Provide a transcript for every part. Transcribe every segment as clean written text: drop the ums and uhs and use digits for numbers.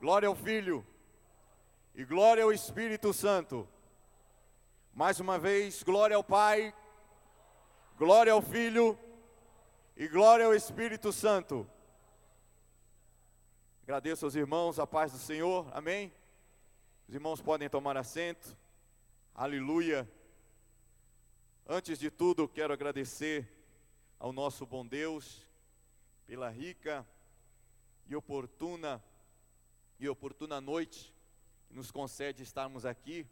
Glória ao Filho e glória ao Espírito Santo. Mais uma vez, glória ao Pai, glória ao Filho e glória ao Espírito Santo. Agradeço aos irmãos a paz do Senhor, amém? Os irmãos podem tomar assento, aleluia. Antes de tudo, quero agradecer ao nosso bom Deus pela rica e oportuna noite que nos concede estarmos aqui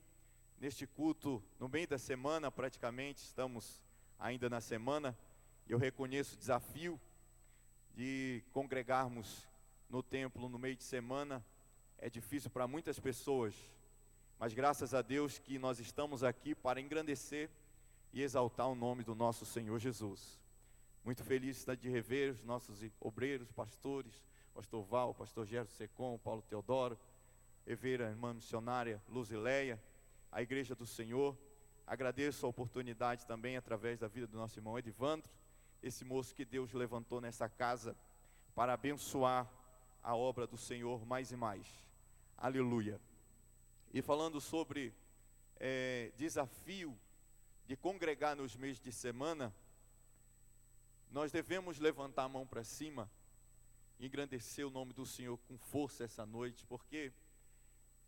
neste culto no meio da semana, praticamente estamos ainda na semana. Eu reconheço o desafio de congregarmos no templo no meio de semana, é difícil para muitas pessoas, mas graças a Deus que nós estamos aqui para engrandecer e exaltar o nome do nosso Senhor Jesus. Muito feliz de rever os nossos obreiros, pastores, pastor Val, pastor Gerson Secom, Paulo Teodoro, rever a irmã missionária Luzileia, a igreja do Senhor. Agradeço a oportunidade também através da vida do nosso irmão Edivandro, esse moço que Deus levantou nessa casa para abençoar a obra do Senhor mais e mais. Aleluia. E falando sobre desafio de congregar nos meses de semana, nós devemos levantar a mão para cima e engrandecer o nome do Senhor com força essa noite, porque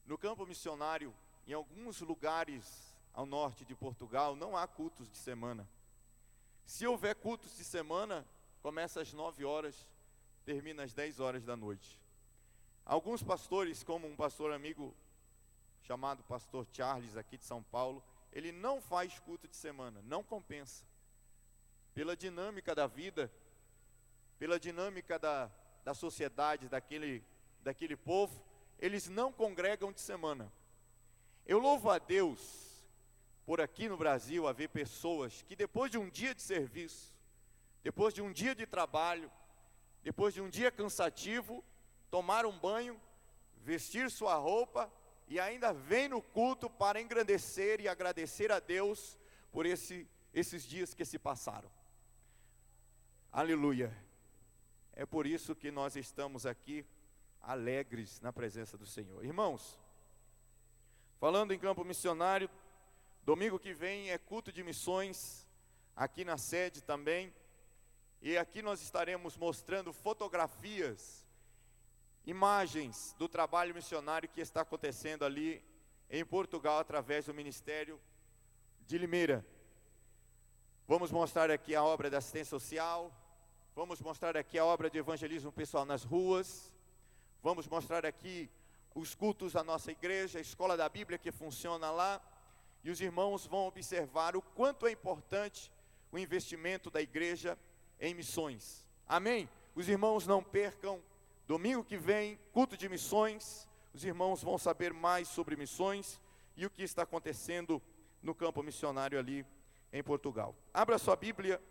no campo missionário, em alguns lugares ao norte de Portugal, não há cultos de semana. Se houver cultos de semana, começa às 9 horas, termina às 10 horas da noite. Alguns pastores, como um pastor amigo chamado pastor Charles, aqui de São Paulo, ele não faz culto de semana, não compensa. Pela dinâmica da vida, pela dinâmica da sociedade, daquele povo, eles não congregam de semana. Eu louvo a Deus por aqui no Brasil haver pessoas que depois de um dia de serviço, depois de um dia de trabalho, depois de um dia cansativo, tomar um banho, vestir sua roupa e ainda vem no culto para engrandecer e agradecer a Deus por esses dias que se passaram. Aleluia. É por isso que nós estamos aqui alegres na presença do Senhor. Irmãos, falando em campo missionário, domingo que vem é culto de missões, aqui na sede também, e aqui nós estaremos mostrando fotografias, imagens do trabalho missionário que está acontecendo ali em Portugal, através do Ministério de Limeira. Vamos mostrar aqui a obra da assistência social, vamos mostrar aqui a obra de evangelismo pessoal nas ruas, vamos mostrar aqui os cultos da nossa igreja, a escola da Bíblia que funciona lá, e os irmãos vão observar o quanto é importante o investimento da igreja em missões. Amém? Os irmãos não percam, domingo que vem, culto de missões, os irmãos vão saber mais sobre missões e o que está acontecendo no campo missionário ali em Portugal. Abra sua Bíblia,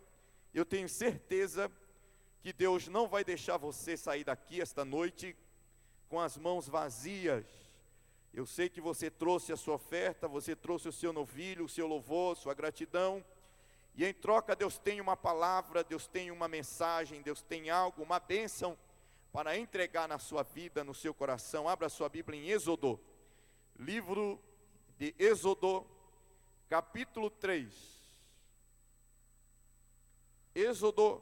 eu tenho certeza que Deus não vai deixar você sair daqui esta noite com as mãos vazias. Eu sei que você trouxe a sua oferta, você trouxe o seu novilho, o seu louvor, sua gratidão, e em troca Deus tem uma palavra, Deus tem uma mensagem, Deus tem algo, uma bênção para entregar na sua vida, no seu coração. Abra sua Bíblia em Êxodo, livro de Êxodo, capítulo 3. Êxodo,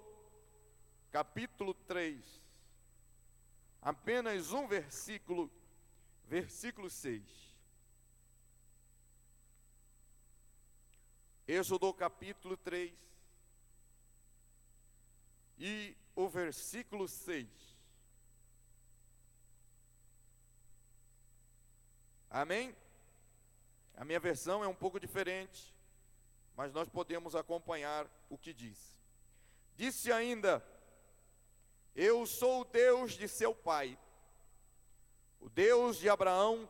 capítulo 3, apenas um versículo 6. Êxodo capítulo 3 e o versículo 6. Amém? A minha versão é um pouco diferente, mas nós podemos acompanhar o que diz. Disse ainda: eu sou o Deus de seu pai, o Deus de Abraão,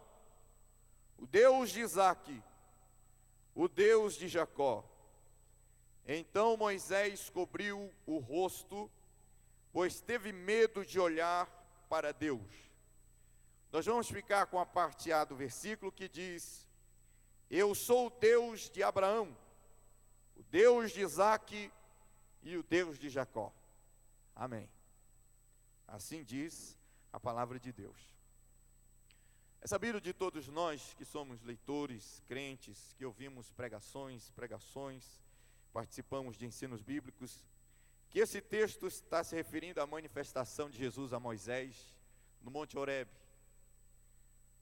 o Deus de Isaque, o Deus de Jacó. Então Moisés cobriu o rosto, pois teve medo de olhar para Deus. Nós vamos ficar com a parte A do versículo que diz: eu sou o Deus de Abraão, o Deus de Isaque e o Deus de Jacó. Amém. Assim diz a palavra de Deus. É sabido de todos nós que somos leitores, crentes, que ouvimos pregações, participamos de ensinos bíblicos, que esse texto está se referindo à manifestação de Jesus a Moisés no Monte Horebe,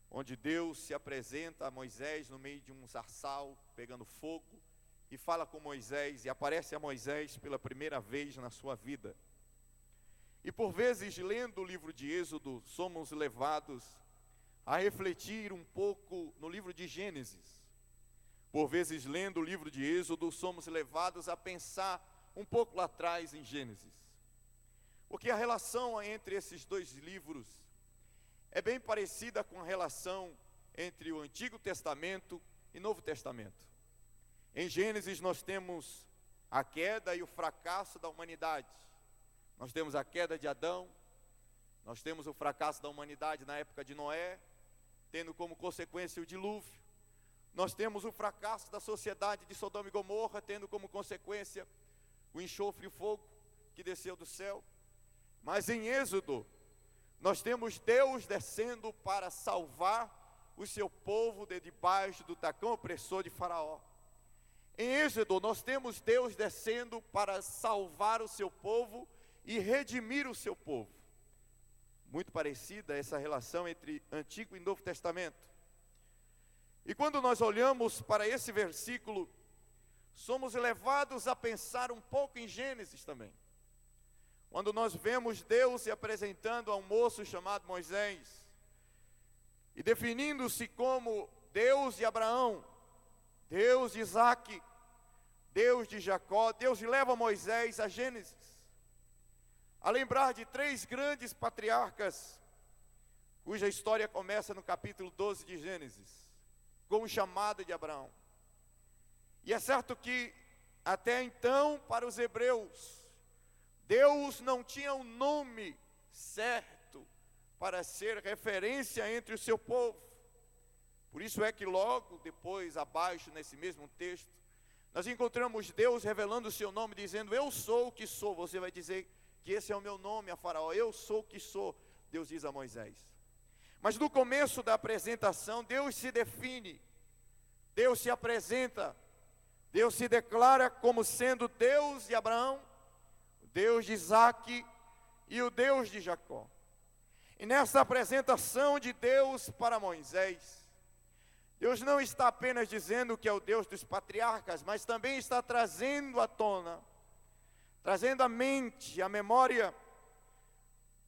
onde Deus se apresenta a Moisés no meio de um sarçal pegando fogo e fala com Moisés e aparece a Moisés pela primeira vez na sua vida. E por vezes, lendo o livro de Êxodo, somos levados a refletir um pouco no livro de Gênesis. Por vezes, lendo o livro de Êxodo, somos levados a pensar um pouco lá atrás em Gênesis. Porque a relação entre esses dois livros é bem parecida com a relação entre o Antigo Testamento e Novo Testamento. Em Gênesis nós temos a queda e o fracasso da humanidade. Nós temos a queda de Adão, nós temos o fracasso da humanidade na época de Noé, tendo como consequência o dilúvio. Nós temos o fracasso da sociedade de Sodoma e Gomorra, tendo como consequência o enxofre e o fogo que desceu do céu. Mas em Êxodo, nós temos Deus descendo para salvar o seu povo de debaixo do tacão opressor de Faraó. Em Êxodo, nós temos Deus descendo para salvar o seu povo e redimir o seu povo. Muito parecida essa relação entre Antigo e Novo Testamento. E quando nós olhamos para esse versículo, somos levados a pensar um pouco em Gênesis também. Quando nós vemos Deus se apresentando a um moço chamado Moisés, e definindo-se como Deus de Abraão, Deus de Isaque, Deus de Jacó, Deus leva Moisés a Gênesis, a lembrar de três grandes patriarcas, cuja história começa no capítulo 12 de Gênesis, com o chamado de Abraão. E é certo que, até então, para os hebreus, Deus não tinha um nome certo para ser referência entre o seu povo. Por isso é que logo depois, abaixo, nesse mesmo texto, nós encontramos Deus revelando o seu nome, dizendo: eu sou o que sou. Você vai dizer que esse é o meu nome a Faraó. Eu sou o que sou, Deus diz a Moisés. Mas no começo da apresentação, Deus se define, Deus se apresenta, Deus se declara como sendo Deus de Abraão, o Deus de Isaque e o Deus de Jacó. E nessa apresentação de Deus para Moisés, Deus não está apenas dizendo que é o Deus dos patriarcas, mas também está trazendo à tona, trazendo à mente, à memória,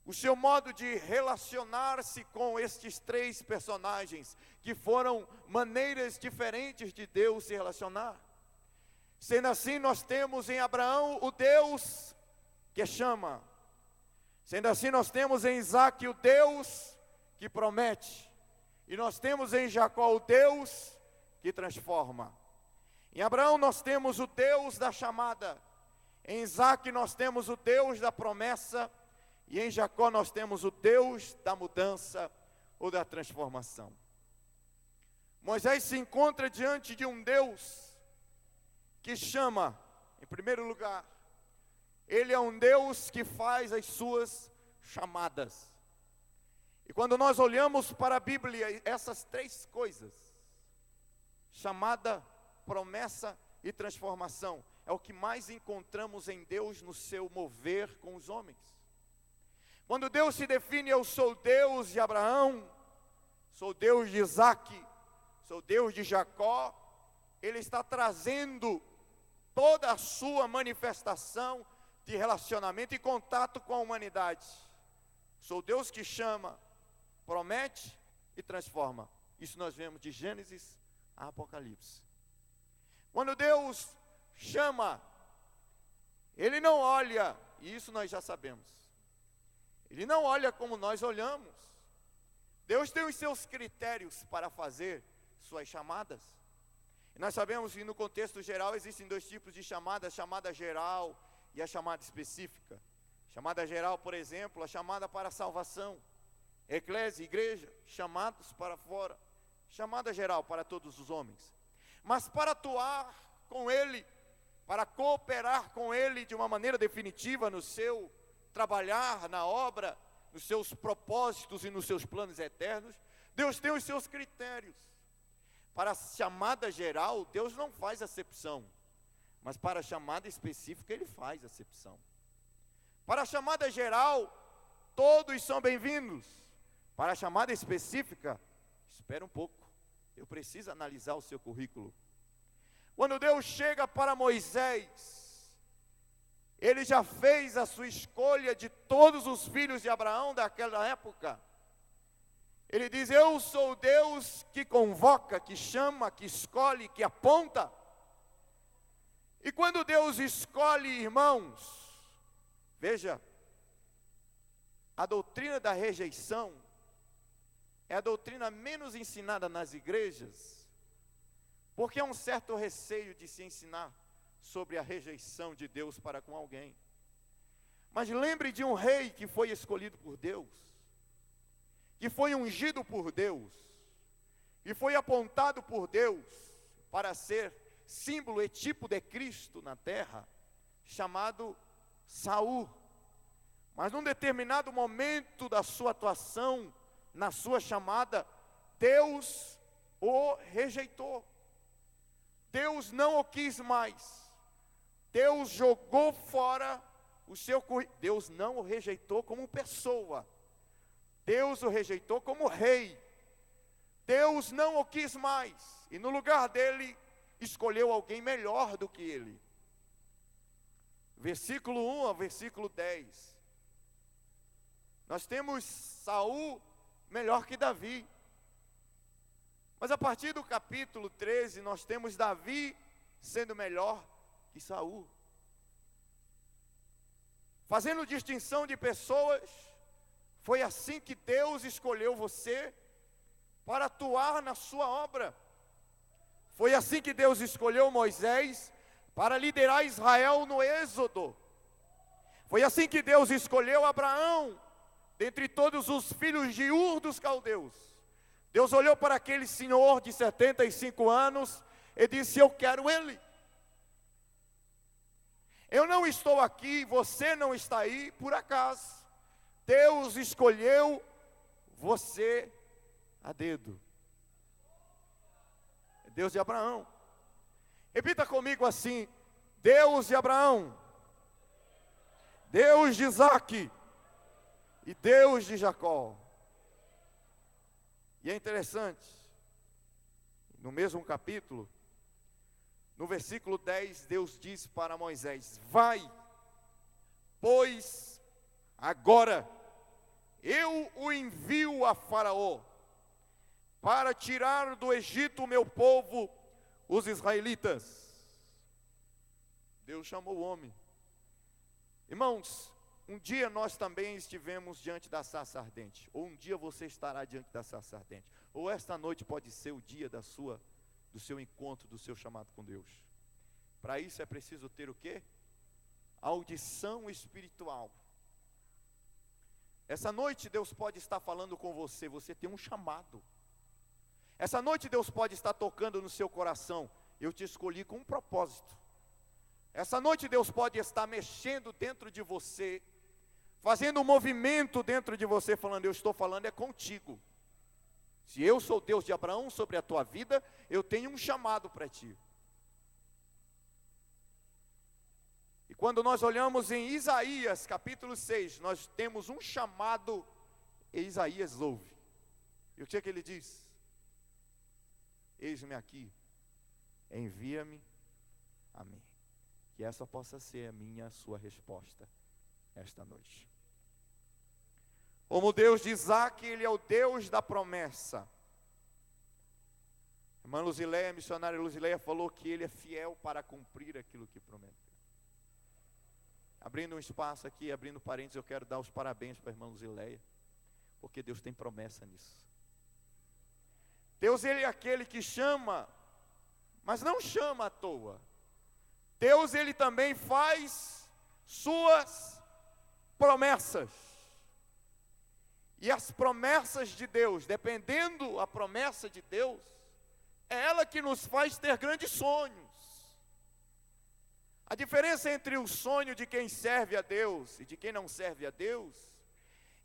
o seu modo de relacionar-se com estes três personagens, que foram maneiras diferentes de Deus se relacionar. Sendo assim, nós temos em Abraão o Deus que chama. Sendo assim, nós temos em Isaque o Deus que promete. E nós temos em Jacó o Deus que transforma. Em Abraão nós temos o Deus da chamada. Em Isaque nós temos o Deus da promessa. E em Jacó nós temos o Deus da mudança ou da transformação. Moisés se encontra diante de um Deus que chama, em primeiro lugar. Ele é um Deus que faz as suas chamadas. E quando nós olhamos para a Bíblia, essas três coisas, chamada, promessa e transformação, é o que mais encontramos em Deus no seu mover com os homens. Quando Deus se define: eu sou Deus de Abraão, sou Deus de Isaque, sou Deus de Jacó, Ele está trazendo toda a sua manifestação de relacionamento e contato com a humanidade. Sou Deus que chama, promete e transforma. Isso nós vemos de Gênesis a Apocalipse. Quando Deus chama, Ele não olha, e isso nós já sabemos, Ele não olha como nós olhamos. Deus tem os seus critérios para fazer suas chamadas. E nós sabemos que no contexto geral existem dois tipos de chamadas: a chamada geral e a chamada específica. Chamada geral, por exemplo, a chamada para a salvação. Eclésia, igreja, chamados para fora. Chamada geral para todos os homens. Mas para atuar com Ele, para cooperar com Ele de uma maneira definitiva no seu trabalhar, na obra, nos seus propósitos e nos seus planos eternos, Deus tem os seus critérios. Para a chamada geral, Deus não faz acepção, mas para a chamada específica, Ele faz acepção. Para a chamada geral, todos são bem-vindos. Para a chamada específica, espera um pouco, eu preciso analisar o seu currículo. Quando Deus chega para Moisés, Ele já fez a sua escolha de todos os filhos de Abraão daquela época. Ele diz: eu sou o Deus que convoca, que chama, que escolhe, que aponta. E quando Deus escolhe, irmãos, veja, a doutrina da rejeição é a doutrina menos ensinada nas igrejas, porque há um certo receio de se ensinar sobre a rejeição de Deus para com alguém. Mas lembre de um rei que foi escolhido por Deus, que foi ungido por Deus, e foi apontado por Deus para ser símbolo e tipo de Cristo na terra, chamado Saul. Mas num determinado momento da sua atuação, na sua chamada, Deus o rejeitou. Deus não o quis mais. Deus jogou fora o seu currículo. Deus não o rejeitou como pessoa. Deus o rejeitou como rei. Deus não o quis mais. E no lugar dele, escolheu alguém melhor do que ele. Versículo 1 ao versículo 10. Nós temos Saul melhor que Davi. Mas a partir do capítulo 13, nós temos Davi sendo melhor que Saul. Fazendo distinção de pessoas, foi assim que Deus escolheu você para atuar na sua obra. Foi assim que Deus escolheu Moisés para liderar Israel no Êxodo. Foi assim que Deus escolheu Abraão, dentre todos os filhos de Ur dos caldeus. Deus olhou para aquele senhor de 75 anos e disse: eu quero ele. Eu não estou aqui, você não está aí por acaso. Deus escolheu você a dedo. É Deus de Abraão. Repita comigo assim: Deus de Abraão, Deus de Isaque e Deus de Jacó. E é interessante, no mesmo capítulo, no versículo 10, Deus diz para Moisés: vai, pois agora eu o envio a Faraó, para tirar do Egito o meu povo, os israelitas. Deus chamou o homem. Irmãos, um dia nós também estivemos diante da sarça ardente, ou um dia você estará diante da sarça ardente, ou esta noite pode ser o dia do seu encontro, do seu chamado com Deus. Para isso é preciso ter o quê? Audição espiritual. Essa noite Deus pode estar falando com você, você tem um chamado. Essa noite Deus pode estar tocando no seu coração: eu te escolhi com um propósito. Essa noite Deus pode estar mexendo dentro de você, fazendo um movimento dentro de você, falando: eu estou falando é contigo. Se eu sou Deus de Abraão sobre a tua vida, eu tenho um chamado para ti. E quando nós olhamos em Isaías capítulo 6, nós temos um chamado, e Isaías ouve. E o que é que ele diz? Eis-me aqui, envia-me a mim. Que essa possa ser a minha, a sua resposta esta noite. Como Deus de Isaque, Ele é o Deus da promessa. A irmã Luzileia, a missionária Luzileia, falou que Ele é fiel para cumprir aquilo que prometeu. Abrindo um espaço aqui, abrindo parênteses, eu quero dar os parabéns para a irmã Luzileia, porque Deus tem promessa nisso. Deus, Ele é aquele que chama, mas não chama à toa. Deus, Ele também faz suas promessas. E as promessas de Deus, dependendo a promessa de Deus, é ela que nos faz ter grandes sonhos. A diferença entre o sonho de quem serve a Deus e de quem não serve a Deus,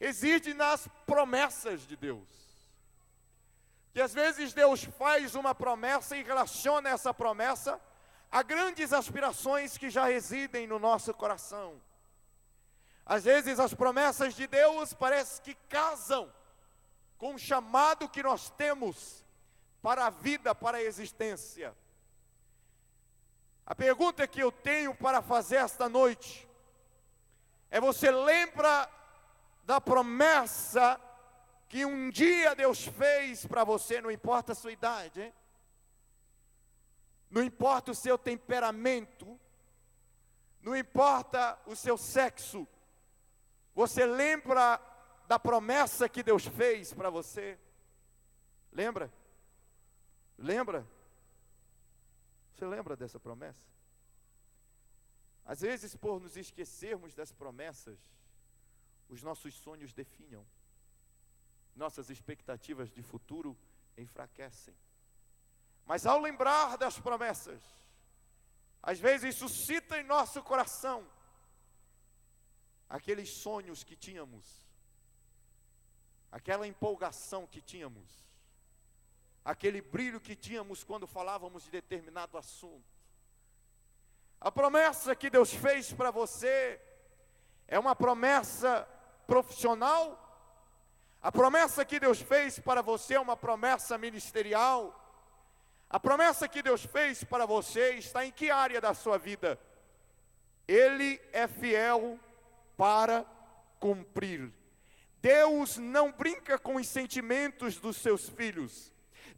reside nas promessas de Deus. Que às vezes Deus faz uma promessa e relaciona essa promessa a grandes aspirações que já residem no nosso coração. Às vezes as promessas de Deus parecem que casam com o chamado que nós temos para a vida, para a existência. A pergunta que eu tenho para fazer esta noite é: você lembra da promessa que um dia Deus fez para você? Não importa a sua idade, hein? Não importa o seu temperamento, não importa o seu sexo. Você lembra da promessa que Deus fez para você? Lembra? Lembra? Você lembra dessa promessa? Às vezes, por nos esquecermos das promessas, os nossos sonhos definham. Nossas expectativas de futuro enfraquecem. Mas ao lembrar das promessas, às vezes suscita em nosso coração aqueles sonhos que tínhamos, aquela empolgação que tínhamos, aquele brilho que tínhamos quando falávamos de determinado assunto. A promessa que Deus fez para você é uma promessa profissional. A promessa que Deus fez para você é uma promessa ministerial. A promessa que Deus fez para você está em que área da sua vida? Ele é fiel para cumprir. Deus não brinca com os sentimentos dos seus filhos.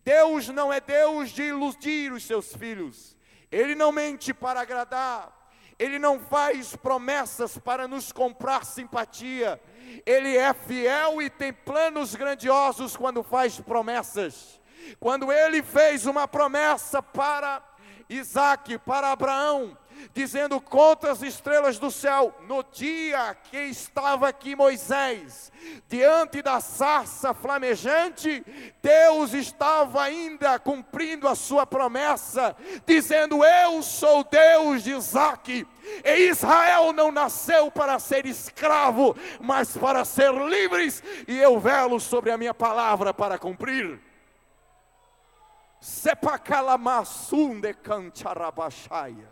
Deus não é Deus de iludir os seus filhos. Ele não mente para agradar. Ele não faz promessas para nos comprar simpatia. Ele é fiel e tem planos grandiosos quando faz promessas. Quando ele fez uma promessa para Isaque, para Abraão, dizendo: conta as estrelas do céu. No dia que estava aqui Moisés, diante da sarça flamejante, Deus estava ainda cumprindo a sua promessa, dizendo: eu sou Deus de Isaque. E Israel não nasceu para ser escravo, mas para ser livres, e eu velo sobre a minha palavra para cumprir. Sepacalamassunde cancharabachaya.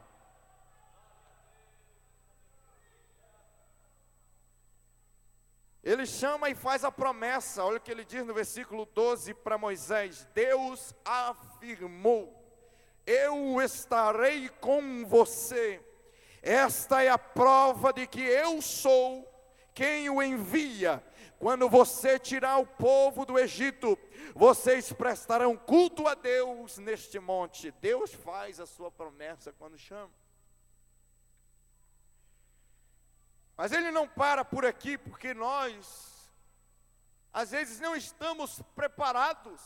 Ele chama e faz a promessa. Olha o que ele diz no versículo 12 para Moisés: Deus afirmou: eu estarei com você. Esta é a prova de que eu sou quem o envia. Quando você tirar o povo do Egito, vocês prestarão culto a Deus neste monte. Deus faz a sua promessa quando chama. Mas ele não para por aqui, porque nós, às vezes, não estamos preparados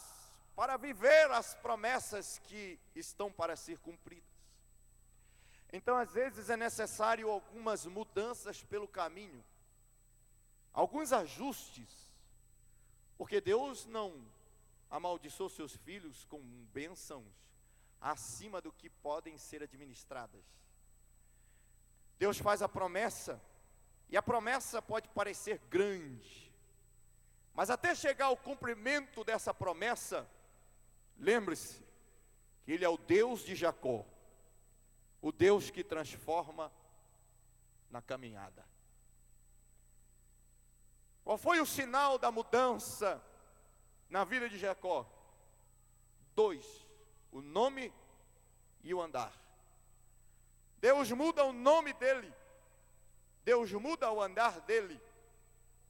para viver as promessas que estão para ser cumpridas. Então, às vezes, é necessário algumas mudanças pelo caminho, alguns ajustes, porque Deus não amaldiçoou seus filhos com bênçãos acima do que podem ser administradas. Deus faz a promessa, e a promessa pode parecer grande, mas até chegar ao cumprimento dessa promessa, lembre-se que Ele é o Deus de Jacó, o Deus que transforma na caminhada. Qual foi o sinal da mudança na vida de Jacó? 2, o nome e o andar. Deus muda o nome dele, Deus muda o andar dele.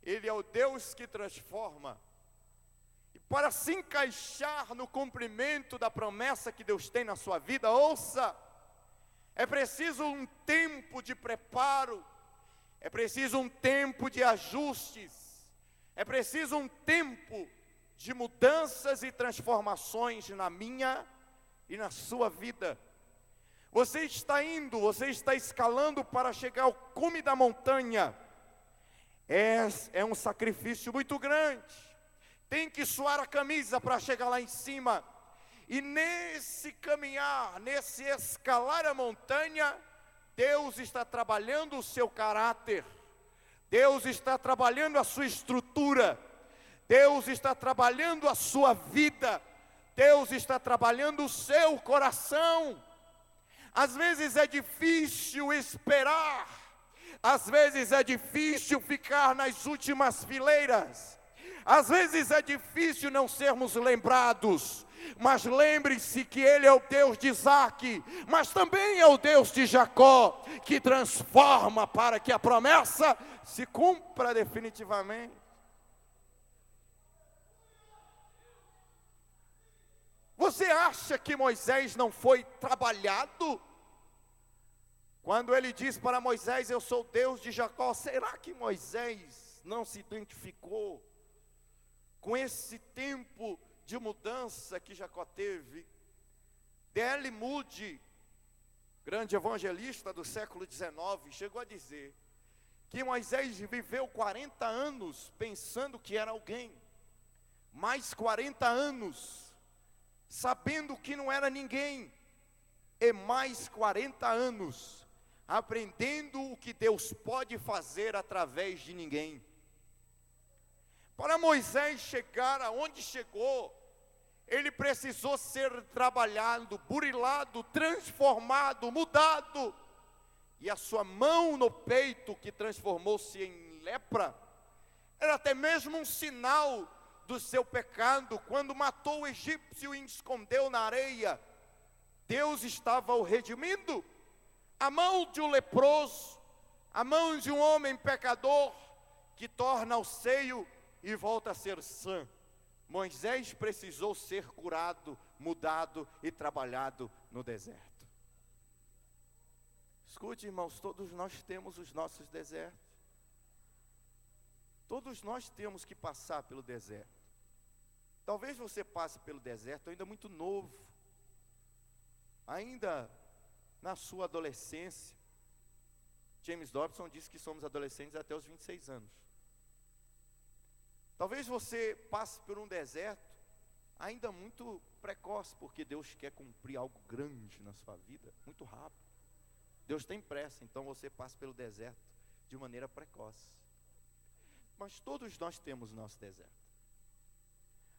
Ele é o Deus que transforma. E para se encaixar no cumprimento da promessa que Deus tem na sua vida, ouça, é preciso um tempo de preparo, é preciso um tempo de ajustes, é preciso um tempo de mudanças e transformações na minha e na sua vida. Você está escalando para chegar ao cume da montanha. É um sacrifício muito grande. Tem que suar a camisa para chegar lá em cima. E nesse caminhar, nesse escalar a montanha, Deus está trabalhando o seu caráter. Deus está trabalhando a sua estrutura, Deus está trabalhando a sua vida, Deus está trabalhando o seu coração. Às vezes é difícil esperar, às vezes é difícil ficar nas últimas fileiras, às vezes é difícil não sermos lembrados, mas lembre-se que Ele é o Deus de Isaque, mas também é o Deus de Jacó, que transforma para que a promessa se cumpra definitivamente. Você acha que Moisés não foi trabalhado? Quando ele diz para Moisés, eu sou Deus de Jacó, será que Moisés não se identificou com esse tempo de mudança que Jacó teve? D.L. Moody, grande evangelista do século XIX, chegou a dizer que Moisés viveu 40 anos pensando que era alguém, mais 40 anos sabendo que não era ninguém, e mais 40 anos aprendendo o que Deus pode fazer através de ninguém. Para Moisés chegar aonde chegou, ele precisou ser trabalhado, burilado, transformado, mudado. E a sua mão no peito, que transformou-se em lepra, era até mesmo um sinal do seu pecado. Quando matou o egípcio e escondeu na areia, Deus estava o redimindo. A mão de um leproso, a mão de um homem pecador, que torna o seio e volta a ser sã. Moisés precisou ser curado, mudado e trabalhado no deserto. Escute, irmãos, todos nós temos os nossos desertos. Todos nós temos que passar pelo deserto. Talvez você passe pelo deserto ainda muito novo, ainda na sua adolescência. James Dobson diz que somos adolescentes até os 26 anos. Talvez você passe por um deserto ainda muito precoce, porque Deus quer cumprir algo grande na sua vida, muito rápido. Deus tem pressa, então você passa pelo deserto de maneira precoce. Mas todos nós temos o nosso deserto.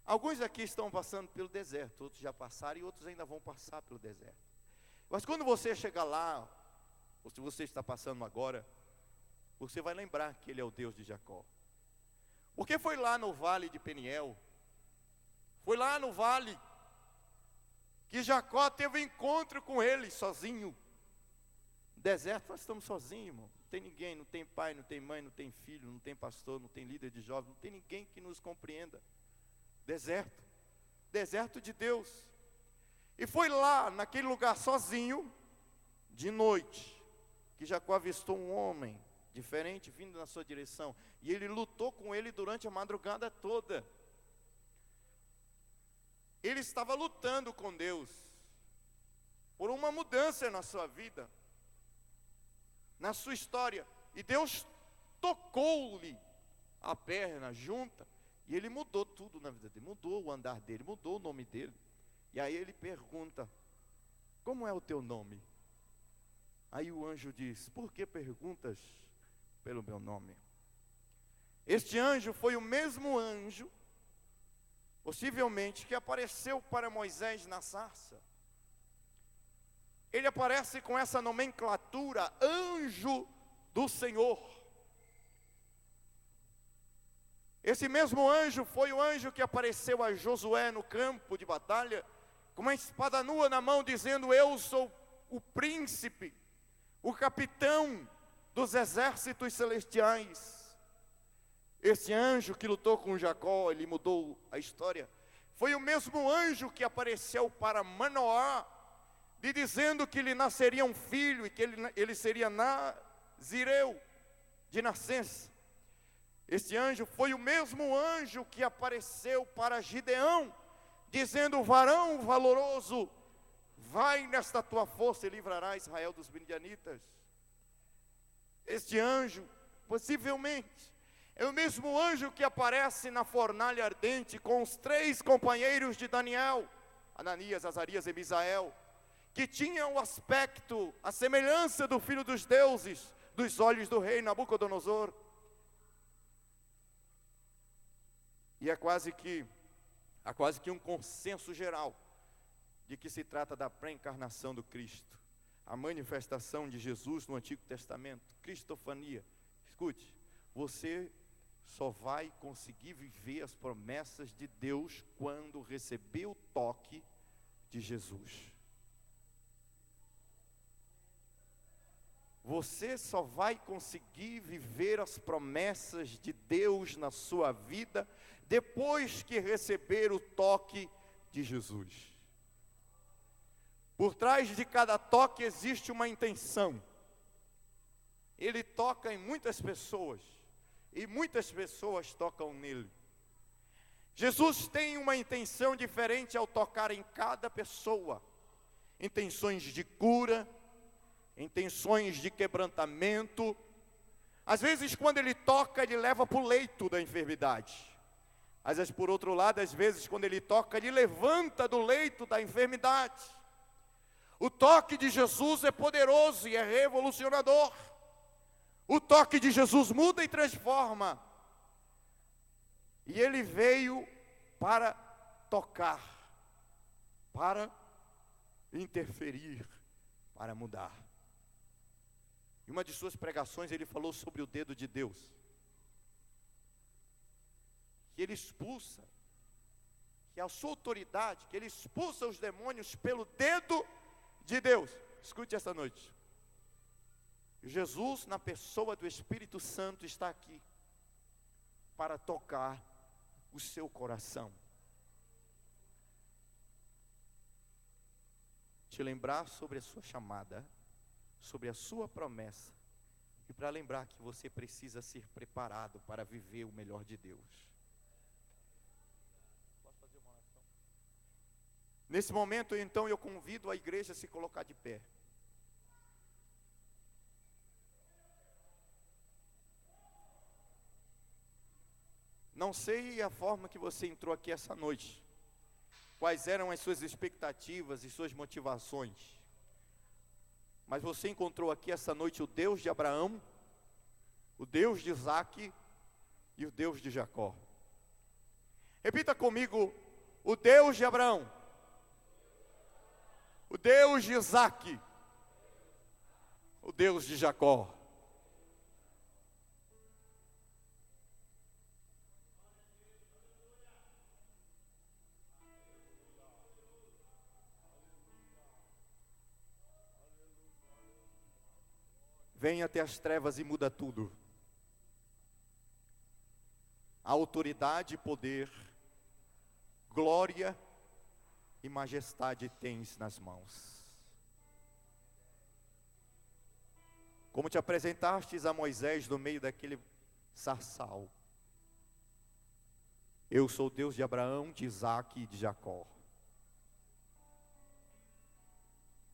Alguns aqui estão passando pelo deserto, outros já passaram e outros ainda vão passar pelo deserto. Mas quando você chegar lá, ou se você está passando agora, você vai lembrar que Ele é o Deus de Jacó. Porque foi lá no vale de Peniel, foi lá no vale, que Jacó teve um encontro com Ele sozinho. No deserto nós estamos sozinhos, irmão. Não tem ninguém, não tem pai, não tem mãe, não tem filho, não tem pastor, não tem líder de jovens, não tem ninguém que nos compreenda. Deserto, deserto de Deus. E foi lá, naquele lugar sozinho, de noite, que Jacó avistou um homem diferente vindo na sua direção. E ele lutou com ele durante a madrugada toda. Ele estava lutando com Deus por uma mudança na sua vida, na sua história. E Deus tocou-lhe a perna junta. E ele mudou tudo na vida dele, mudou o andar dele, mudou o nome dele. E aí ele pergunta, como é o teu nome? Aí o anjo diz, por que perguntas pelo meu nome? Este anjo foi o mesmo anjo, possivelmente, que apareceu para Moisés na sarça. Ele aparece com essa nomenclatura, anjo do Senhor. Esse mesmo anjo foi o anjo que apareceu a Josué no campo de batalha, com uma espada nua na mão, dizendo, eu sou o príncipe, o capitão dos exércitos celestiais. Esse anjo que lutou com Jacó, ele mudou a história. Foi o mesmo anjo que apareceu para Manoá, lhe dizendo que lhe nasceria um filho, e que ele seria nazireu de nascença. Este anjo foi o mesmo anjo que apareceu para Gideão, dizendo, varão valoroso, vai nesta tua força e livrará Israel dos midianitas. Este anjo, possivelmente, é o mesmo anjo que aparece na fornalha ardente com os 3 companheiros de Daniel, Ananias, Azarias e Misael, que tinham o aspecto, a semelhança do filho dos deuses, dos olhos do rei Nabucodonosor. E há quase que um consenso geral de que se trata da pré-encarnação do Cristo, a manifestação de Jesus no Antigo Testamento, cristofania. Escute, você só vai conseguir viver as promessas de Deus quando receber o toque de Jesus. Você só vai conseguir viver as promessas de Deus na sua vida depois que receber o toque de Jesus. Por trás de cada toque existe uma intenção. Ele toca em muitas pessoas e muitas pessoas tocam nele. Jesus tem uma intenção diferente ao tocar em cada pessoa. Intenções de cura, intenções de quebrantamento. Às vezes quando ele toca, ele leva para o leito da enfermidade. Às vezes por outro lado, às vezes quando ele toca, ele levanta do leito da enfermidade. O toque de Jesus é poderoso e é revolucionador. O toque de Jesus muda e transforma. E ele veio para tocar, para interferir, para mudar. Em uma de suas pregações ele falou sobre o dedo de Deus. Que ele expulsa, que a sua autoridade, que ele expulsa os demônios pelo dedo de Deus. Escute essa noite. Jesus, na pessoa do Espírito Santo, está aqui para tocar o seu coração. Te lembrar sobre a sua chamada, sobre a sua promessa, e para lembrar que você precisa ser preparado para viver o melhor de Deus. Posso fazer uma oração? Nesse momento, então, eu convido a igreja a se colocar de pé. Não sei a forma que você entrou aqui essa noite, quais eram as suas expectativas e suas motivações, mas você encontrou aqui essa noite o Deus de Abraão, o Deus de Isaac e o Deus de Jacó. Repita comigo: o Deus de Abraão, o Deus de Isaac, o Deus de Jacó. Vem até as trevas e muda tudo. A autoridade, poder, glória e majestade tens nas mãos. Como te apresentastes a Moisés no meio daquele sarçal. Eu sou Deus de Abraão, de Isaac e de Jacó.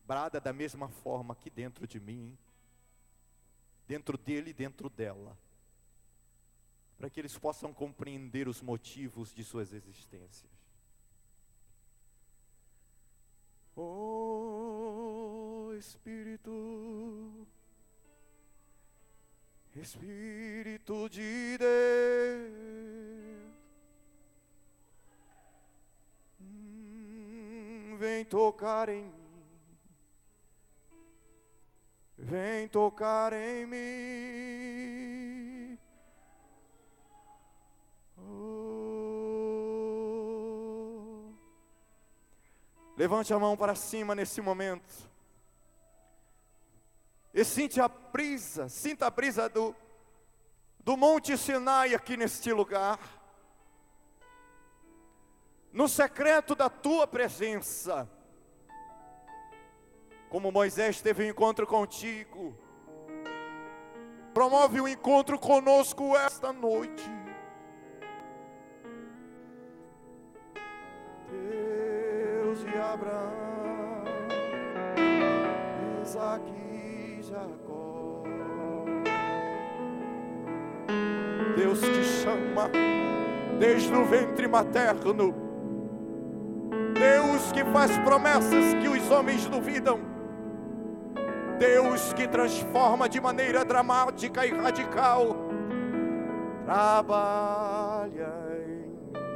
Brada da mesma forma aqui dentro de mim, dentro dele e dentro dela, para que eles possam compreender os motivos de suas existências. Oh Espírito, Espírito de Deus, vem tocar em mim. Vem tocar em mim. Oh. Levante a mão para cima nesse momento. E sinta a brisa do Monte Sinai aqui neste lugar. No secreto da tua presença. Como Moisés teve um encontro contigo, promove um encontro conosco esta noite. Deus de Abraão, Isaac e Jacó, Deus te chama desde o ventre materno, Deus que faz promessas que os homens duvidam, Deus que transforma de maneira dramática e radical. Trabalha em mim.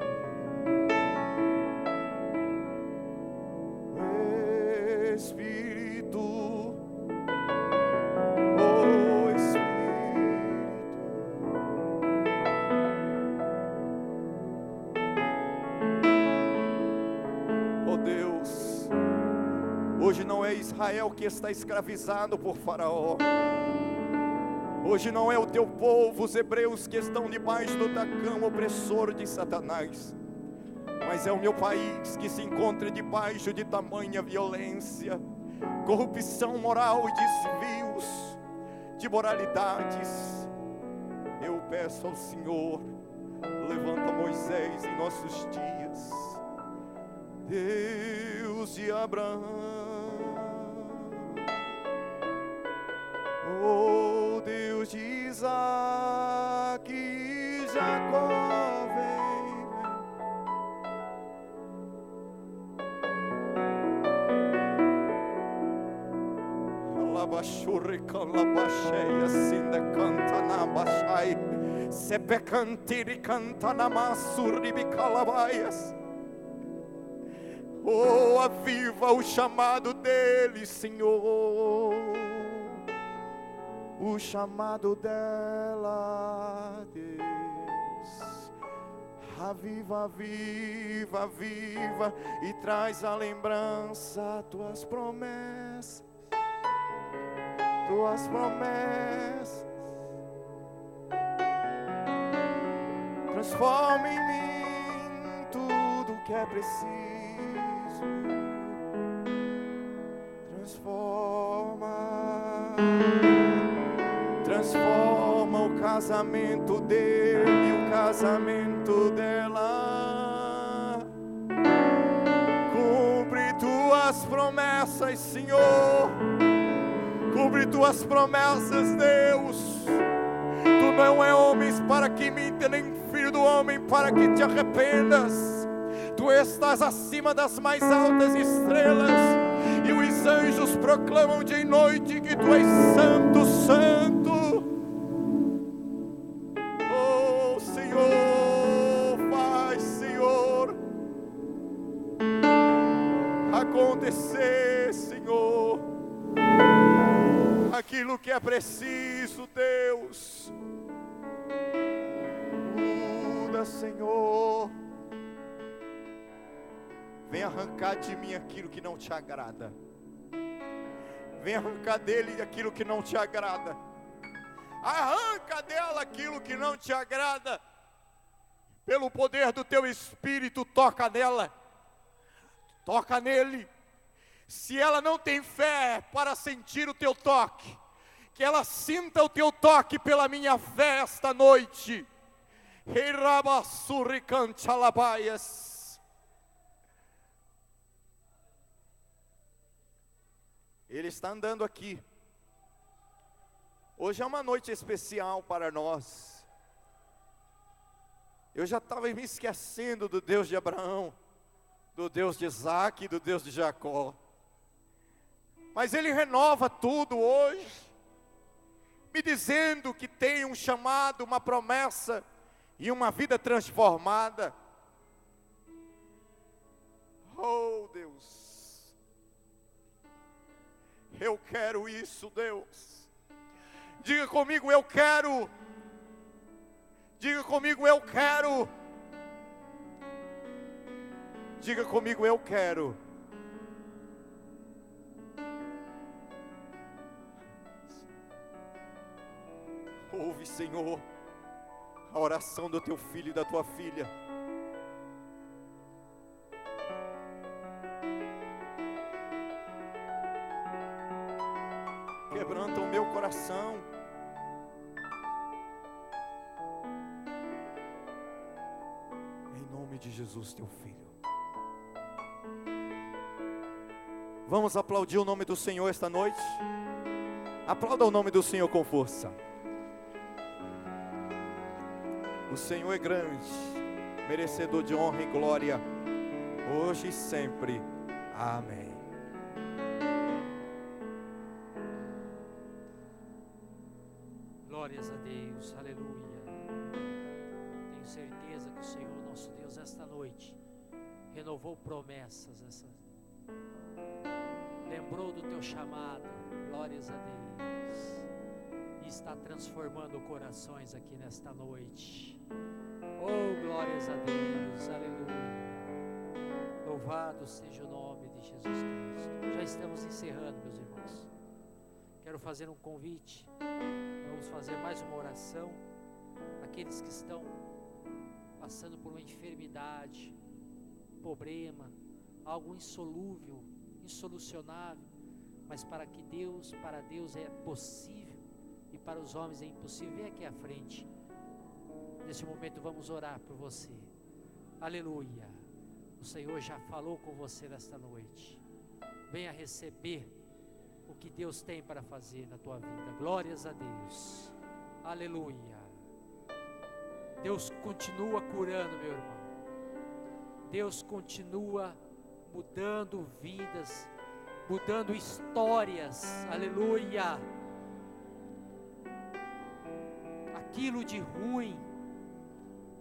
Hoje não é Israel que está escravizado por Faraó. Hoje não é o teu povo, os hebreus, que estão debaixo do tacão opressor de Satanás. Mas é o meu país que se encontra debaixo de tamanha violência, corrupção moral e desvios de moralidades. Eu peço ao Senhor, levanta Moisés em nossos dias, Deus de Abraão, oh Deus de Isaac e Jacó, Labashurikalabacheia Sinda Cantanabashai Sepecantiri Cantanamasuribicalabaias. Oh, aviva o chamado dele, Senhor, o chamado dela, Deus. Aviva, aviva, aviva e traz a lembrança tuas promessas. Tuas promessas, transforma em mim tudo que é preciso. Transforma o casamento dele, o casamento dela. Cumpre tuas promessas, Senhor. Cumpre tuas promessas, Deus. Tu não é homem para que minta, nem filho do homem para que te arrependas. Tu estás acima das mais altas estrelas, e os anjos proclamam dia e noite que tu és santo, santo. Oh Senhor, faz, Senhor, acontecer, Senhor, aquilo que é preciso, Deus. Muda, Senhor. Vem arrancar de mim aquilo que não te agrada. Vem arrancar dele aquilo que não te agrada. Arranca dela aquilo que não te agrada. Pelo poder do teu Espírito, toca nela. Toca nele. Se ela não tem fé para sentir o teu toque, que ela sinta o teu toque pela minha fé esta noite. Ele está andando aqui. Hoje é uma noite especial para nós. Eu já estava me esquecendo do Deus de Abraão, do Deus de Isaac e do Deus de Jacó. Mas Ele renova tudo hoje, me dizendo que tem um chamado, uma promessa e uma vida transformada. Oh Deus, eu quero isso, Deus. Diga comigo, eu quero. Diga comigo, eu quero. Diga comigo, eu quero. Ouve, Senhor, a oração do teu filho e da tua filha. Quebranta o meu coração. Em nome de Jesus, teu filho. Vamos aplaudir o nome do Senhor esta noite. Aplauda o nome do Senhor com força. O Senhor é grande, merecedor de honra e glória, hoje e sempre. Amém. Glórias a Deus, aleluia. Tenho certeza que o Senhor, nosso Deus, esta noite renovou promessas, lembrou do teu chamado. Glórias a Deus. E está transformando corações aqui nesta noite. Oh, glórias a Deus, aleluia. Louvado seja o nome de Jesus Cristo. Já nós estamos encerrando, meus irmãos. Quero fazer um convite. Vamos fazer mais uma oração. Aqueles que estão passando por uma enfermidade, problema, algo insolúvel, insolucionável, mas para Deus é possível e para os homens é impossível. Vem aqui à frente. Nesse momento vamos orar por você. Aleluia. O Senhor já falou com você nesta noite. Venha receber o que Deus tem para fazer na tua vida. Glórias a Deus. Aleluia. Deus continua curando, meu irmão. Deus continua mudando vidas, mudando histórias. Aleluia. Aquilo de ruim,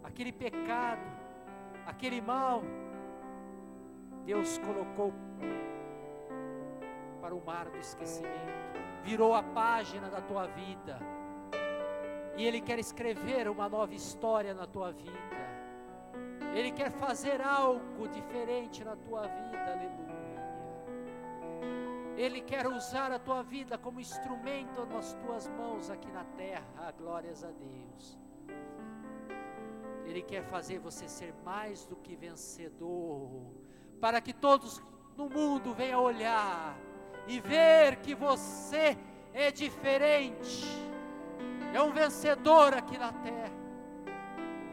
aquele pecado, aquele mal, Deus colocou para o mar do esquecimento, virou a página da tua vida, e Ele quer escrever uma nova história na tua vida. Ele quer fazer algo diferente na tua vida. Aleluia. Ele quer usar a tua vida como instrumento nas tuas mãos aqui na terra. Glórias a Deus. Ele quer fazer você ser mais do que vencedor, para que todos no mundo venham olhar e ver que você é diferente, é um vencedor aqui na terra,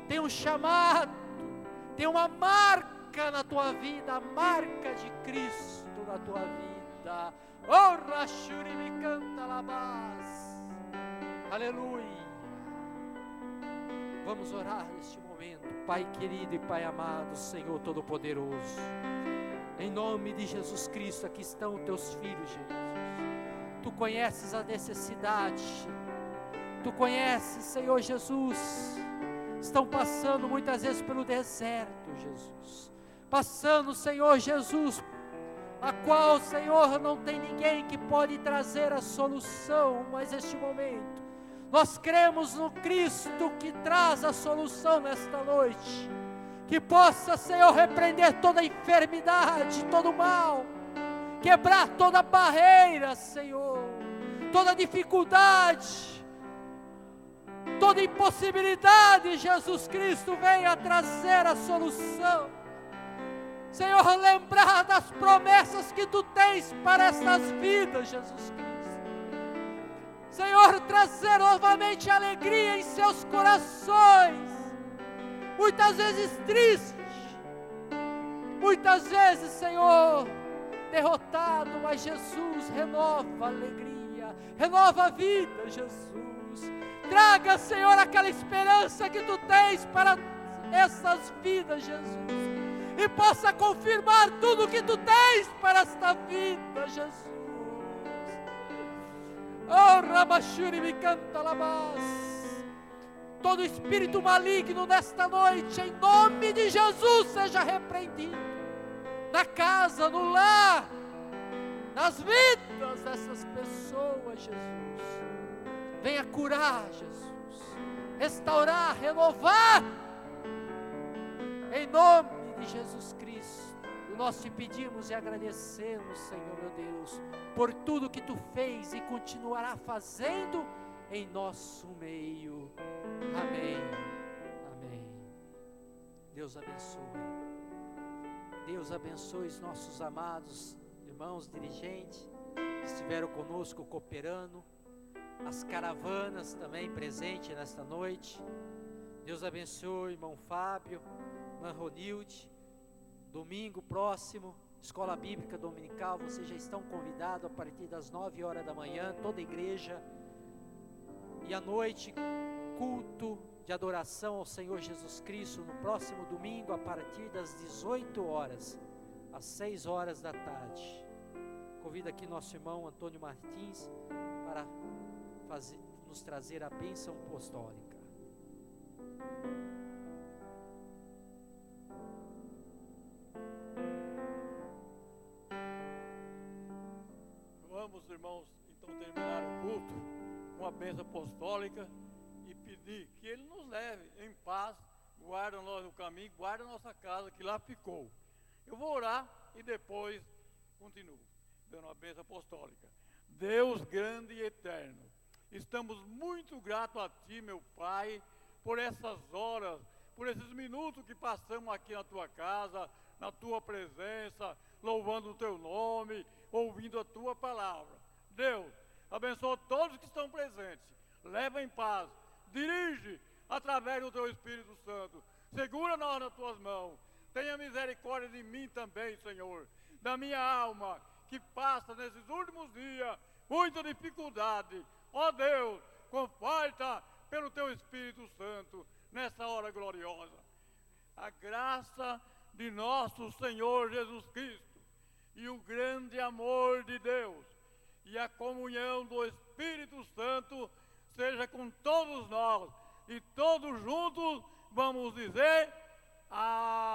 tem um chamado, tem uma marca na tua vida, a marca de Cristo na tua vida. Oh, Rashuri me canta labás. Aleluia. Vamos orar neste momento. Pai querido e Pai amado, Senhor Todo-Poderoso, em nome de Jesus Cristo, aqui estão os teus filhos, Jesus. Tu conheces a necessidade, Tu conheces, Senhor Jesus. Estão passando muitas vezes pelo deserto, Jesus, passando, Senhor Jesus, a qual, Senhor, não tem ninguém que pode trazer a solução, mas neste momento, nós cremos no Cristo que traz a solução nesta noite, que possa, Senhor, repreender toda enfermidade, todo mal, quebrar toda barreira, Senhor, toda dificuldade, toda impossibilidade. Jesus Cristo venha trazer a solução, Senhor, lembrar das promessas que Tu tens para essas vidas, Jesus Cristo. Senhor, trazer novamente alegria em seus corações, muitas vezes tristes, muitas vezes, Senhor, derrotado, mas Jesus renova a alegria, renova a vida, Jesus. Traga, Senhor, aquela esperança que Tu tens para essas vidas, Jesus, e possa confirmar tudo o que Tu tens para esta vida, Jesus. Oh, Rabashuri me canta labás. Todo espírito maligno nesta noite, em nome de Jesus, seja repreendido, na casa, no lar, nas vidas dessas pessoas, Jesus. Venha curar, Jesus, restaurar, renovar, em nome de Jesus Cristo. Nós te pedimos e agradecemos, Senhor meu Deus, por tudo que Tu fez e continuará fazendo em nosso meio. Amém, amém. Deus abençoe. Deus abençoe os nossos amados irmãos dirigentes que estiveram conosco cooperando, as caravanas também presentes nesta noite. Deus abençoe irmão Fábio, irmã Ronilde. Domingo próximo, Escola Bíblica Dominical, vocês já estão convidados a partir das 9 horas da manhã, toda a igreja. E à noite, culto de adoração ao Senhor Jesus Cristo, no próximo domingo, a partir das 18 horas, às 6 horas da tarde. Convido aqui nosso irmão Antônio Martins para nos trazer a bênção apostólica. Vamos, irmãos, então terminar o culto com a bênção apostólica e pedir que Ele nos leve em paz, guarda nós no caminho, guarda a nossa casa que lá ficou. Eu vou orar e depois continuo. dando a bênção apostólica. Deus grande e eterno, estamos muito gratos a Ti, meu Pai, por essas horas, por esses minutos que passamos aqui na Tua casa, na Tua presença, louvando o Teu nome, ouvindo a Tua palavra. Deus, abençoa todos que estão presentes, leva em paz, dirige através do Teu Espírito Santo, segura nós nas Tuas mãos, tenha misericórdia de mim também, Senhor, da minha alma, que passa nesses últimos dias muita dificuldade. Ó Deus, conforta pelo Teu Espírito Santo nessa hora gloriosa. A graça de nosso Senhor Jesus Cristo e o grande amor de Deus e a comunhão do Espírito Santo seja com todos nós, e todos juntos vamos dizer amém.